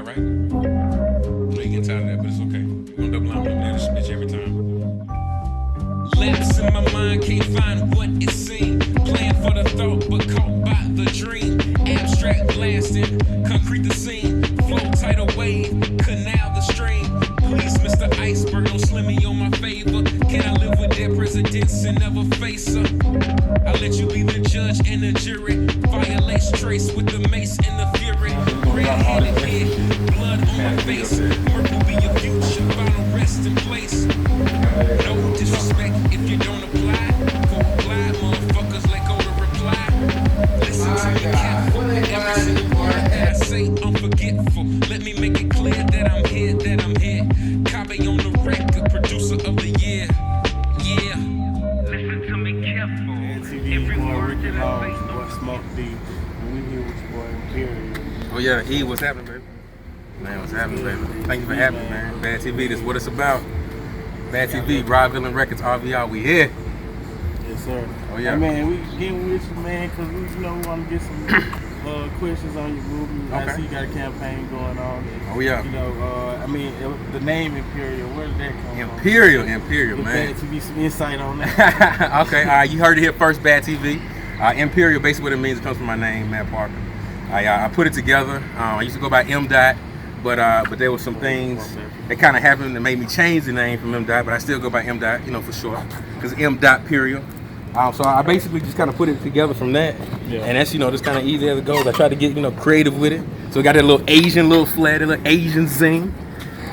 out, right? I know you getting tired of that, but it's okay. We're gonna double down on this bitch every time. Lapse in my mind, can't find what it seemed. Playing for the thought, but caught by the dream. Abstract blasting, concrete the scene. Flow tidal wave, canal the stream. Please, Mr. Iceberg, don't slim me on my favor. Can I live with dead presidents and never face her? I'll let you be the judge and the jury. Violates trace with the mace and the fury. Red-handed kid, blood on my face. Murk will be your future, final resting place. No disrespect if you don't apply. Go apply, motherfuckers, let go to reply. Listen to me careful. Every single word that I say, unforgetful. Let me make it clear that I'm here, that I'm here. Copy on the record, producer of the year. Yeah. Listen to me careful. Every word that I say, Smoke D. And we here with your boy M.Perial. Oh yeah, E, what's happening, baby? Man, what's happening, baby? Thank you for having me, man. Bad TV, this is what it's about. Bad TV, Rob Villain Records, RVR, we here. Yes, sir. Oh yeah. Hey, man, we getting with you, man, because we want to get some questions on your movement. Okay. I see you got a campaign going on. And, Oh yeah. You know, the name M.Perial, where did that come from? M.Perial, man. Bad TV, some insight on that. Okay, you heard it here first, Bad TV. M.Perial, basically what it means, it comes from my name, Matt Parker. I put it together. I used to go by M. Dot, but there were some things that kind of happened that made me change the name from M. Dot, but I still go by M. Dot, you know, for short, because M.Perial. So I basically just kind of put it together from that, and that's, you know, just kind of easy as it goes. I tried to get, you know, creative with it, so it got that little Asian little flair, that little Asian zing,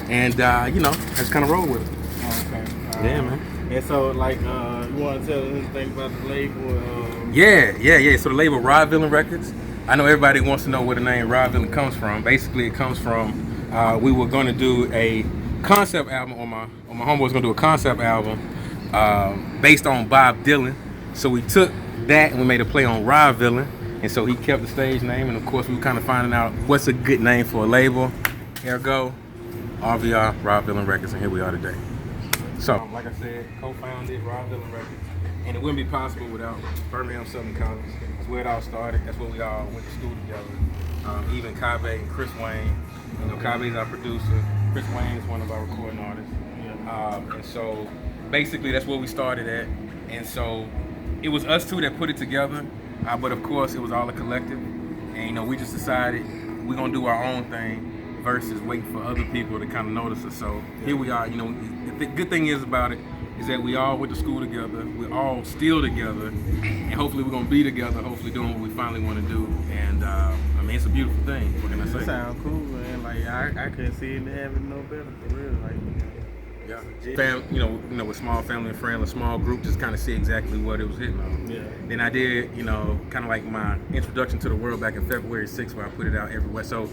and you know, I just kind of roll with it. Okay. Yeah, man. And so, like, you want to tell us anything about the label? Yeah. So the label Rob Villain Records. I know everybody wants to know where the name Rob Villain comes from. Basically, it comes from we were going to do a concept album, or my homeboy was going to do a concept album based on Bob Dylan. So we took that and we made a play on Rob Villain, and so he kept the stage name. And of course, we were kind of finding out what's a good name for a label. Ergo, RVR, Rob Villain Records, and here we are today. So, like I said, co-founded Rob Villain Records, and it wouldn't be possible without Birmingham Southern College. That's where it all started. That's where we all went to school together. Even Kabe and Chris Wayne. You know, Kabe's our producer. Chris Wayne is one of our recording artists. And so, basically, that's where we started at. And so, it was us two that put it together. But of course, it was all a collective. And you know, we just decided we're gonna do our own thing versus waiting for other people to kind of notice us. So here we are. You know, the good thing is about it is that we all went to school together. We're all still together, and hopefully we're gonna be together. Hopefully doing what we finally want to do. And I mean, it's a beautiful thing. What can I say? It sounds cool, man. Like I couldn't see it having no better for real. Like, yeah. You know, with small family and friends, a small group, just kind of see exactly what it was hitting on. Yeah. Then I did, you know, kind of like my introduction to the world back in February 6th, where I put it out everywhere. So,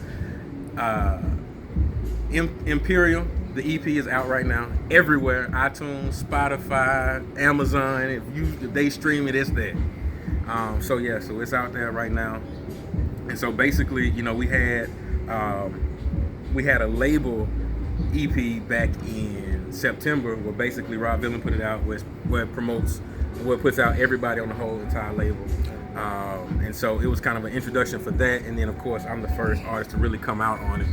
M.Perial, the EP is out right now everywhere: iTunes, Spotify, Amazon. If they stream it, it's there. So it's out there right now. And so basically, you know, we had a label EP back in September where basically Rob Villain put it out, where it promotes, where it puts out everybody on the whole entire label. And so it was kind of an introduction for that. And then of course I'm the first artist to really come out on it.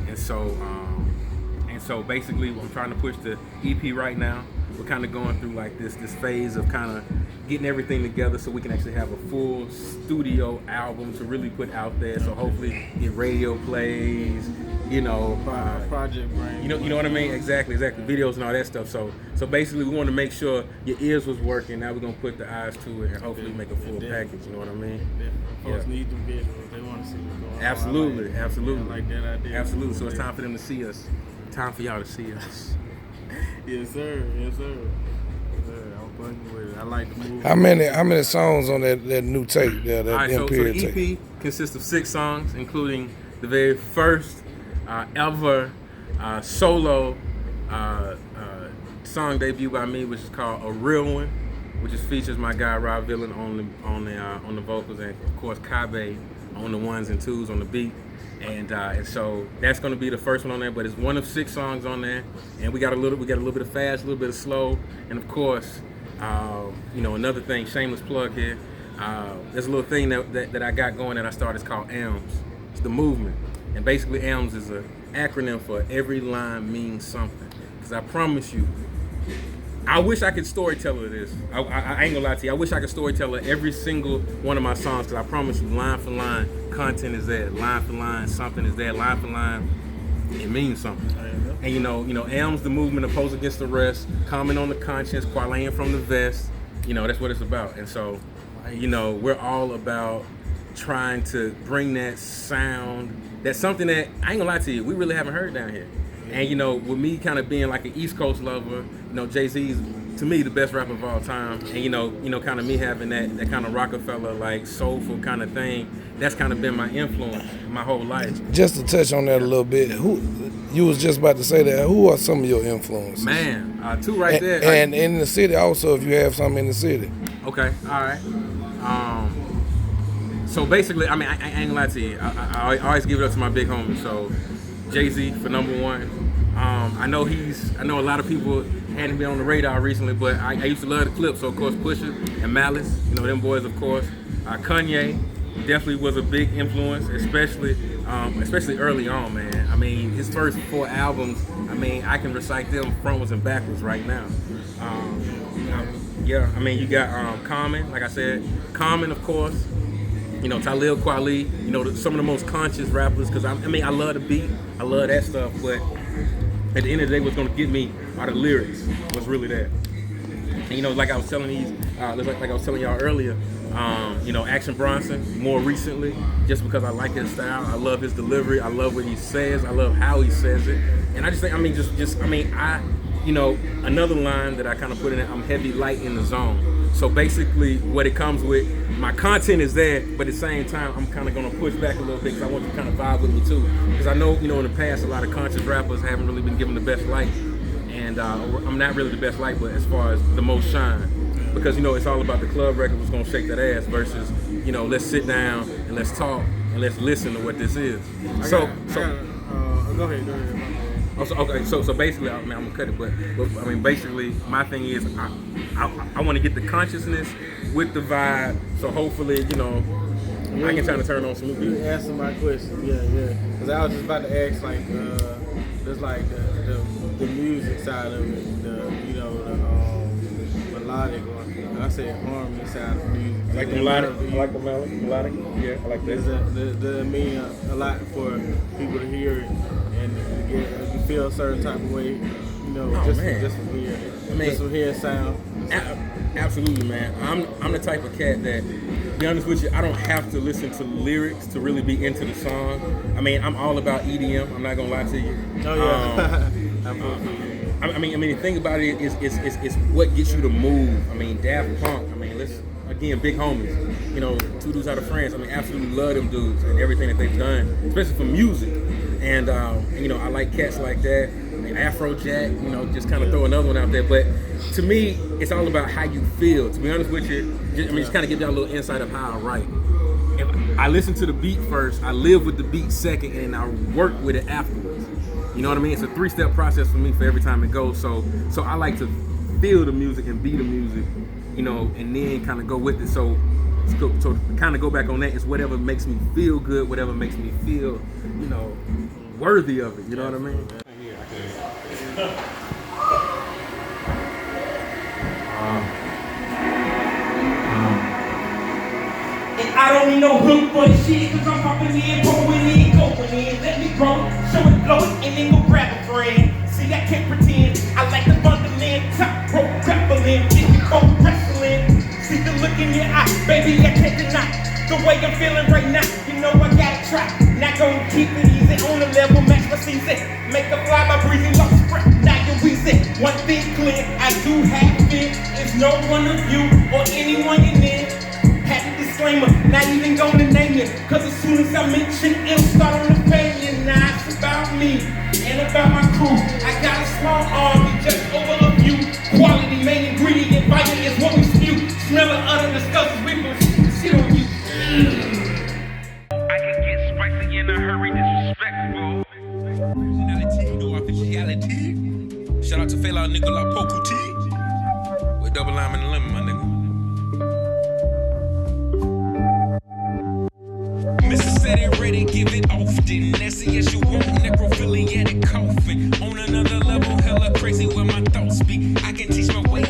And so basically I'm trying to push the EP right now. We're kind of going through like this phase of kind of getting everything together so we can actually have a full studio album to really put out there. So hopefully get radio plays, you know, project brain. You know what I mean? Exactly. Videos and all that stuff. So basically we want to make sure your ears was working. Now we're gonna put the eyes to it and hopefully make a full package. You know what I mean? Folks need them visuals. They want to see what's going on. Absolutely. I like that idea. Absolutely. So it's time for them to see us. Time for y'all to see us. Yes, sir. I'm fucking with it. I like the movie. How many songs on that new tape there? That All right, so M.Perial the EP tape? consists of 6 songs, including the very first ever solo song debut by me, which is called "A Real One," which features my guy Rob Villain on the vocals, and of course Kabe on the ones and twos on the beat. And so that's going to be the first one on there, but it's one of 6 songs on there, and we got a little bit of fast, a little bit of slow, and of course, you know, another thing, shameless plug here. There's a little thing that I got going that I started. It's called AMS. It's the movement. And basically, ALMS is an acronym for every line means something. Because I promise you, I wish I could storyteller this. I ain't gonna lie to you. I wish I could storyteller every single one of my songs, because I promise you, line for line, content is there. Line for line, something is there. Line for line, it means something. And you know, ALMS, the movement opposed against the rest, comment on the conscience, parlaying from the vest. You know, that's what it's about. And so, you know, we're all about trying to bring that sound. That's something that, I ain't gonna lie to you, we really haven't heard down here. And you know, with me kind of being like an East Coast lover, you know, Jay-Z's to me the best rapper of all time. And you know, kind of me having that kind of Rockefeller like soulful kind of thing, that's kind of been my influence my whole life. Just to touch on that a little bit, who you was just about to say that? Who are some of your influences? Man, two right there. And in the city also, if you have some in the city. Okay, all right. So basically, I mean, I ain't gonna lie to you. I always give it up to my big homie. So Jay-Z for number one. I know a lot of people hadn't been on the radar recently, but I used to love the Clips. So of course Pusha and Malice, you know, them boys, of course. Kanye definitely was a big influence, especially early on, man. I mean, his first 4 albums, I mean, I can recite them frontwards and backwards right now. Yeah, I mean, you got Common, like I said, Common, of course. You know, Talib Kweli, you know, some of the most conscious rappers, because I mean, I love the beat, I love that stuff, but at the end of the day, what's gonna get me are the lyrics, what's really that. And you know, like I was telling like I was telling y'all earlier, you know, Action Bronson, more recently, just because I like his style, I love his delivery, I love what he says, I love how he says it, and I just think, I mean, you know, another line that I kind of put in it, I'm heavy, light in the zone. So basically, what it comes with, my content is there, but at the same time, I'm kind of going to push back a little bit because I want you to kind of vibe with me too. Because I know, you know, in the past, a lot of conscious rappers haven't really been given the best light. And I'm not really the best light, but as far as the most shine. Because, you know, it's all about the club record was going to shake that ass versus, you know, let's sit down and let's talk and let's listen to what this is. Go ahead. So basically, I mean, I'm gonna cut it, but I mean, basically, my thing is, I want to get the consciousness with the vibe. So hopefully, you know, I can try to turn on some new people. You answered my question, yeah. Because I was just about to ask, like, just like the music side of it, the melodic, or I said harmony side of music. Like the melodic, I like the melodic. Yeah, I like that. Does it mean a lot for people to hear it and to feel a certain type of way, you know, just from hearing sound? Absolutely, man. I'm the type of cat that, to be honest with you, I don't have to listen to lyrics to really be into the song. I mean, I'm all about EDM. I'm not gonna lie to you. Oh yeah. I mean, the thing about it is what gets you to move. I mean, Daft Punk. I mean, again, big homies. You know, 2 dudes out of France. I mean, absolutely love them dudes and everything that they've done, especially for music. And you know, I like cats like that. Afrojack, you know, just kind of throw another one out there. But to me, it's all about how you feel. To be honest with you, just kind of give y'all a little insight of how I write. If I listen to the beat first, I live with the beat second, and then I work with it afterwards. You know what I mean? It's a 3-step process for me for every time it goes. So I like to feel the music and be the music, you know, and then kind of go with it. So kind of go back on that. It's whatever makes me feel good, whatever makes me feel, you know, worthy of it. You know what I mean? And I don't need no hook for the shit, cause I'm popping in, going in, going in. Let me grow, show it, blow it, and then go grab a friend. See, I can't pretend, I like the bundling, top rope grappling, if you go wrestling. See the look in your eye, baby, I can't deny the way I'm feeling right now. You know I gotta try, not gonna keep it easy on the level, match my season. Make a fly by breathing, lost breath, now you're wheezing. One thing clear, I do have fear. It's no one of you or anyone in there. Had a disclaimer, not even gonna name it. Cause as soon as I mention it, it'll start on the failure. Now it's about me and about my crew. I got a small army just over a few. Quality main ingredient, fire is what we spew. Smell of other disgusting, we gon' shit on you. I can get spicy in a hurry, disrespectful. Originality, no officiality. Shout out to Fela Nicola Pokuti. With double lime and a lemon, my nigga. Mr. Said it ready, give it often. Nasty as you want, necrophiliatic coffin. On another level, hella crazy where my thoughts be. I can teach my way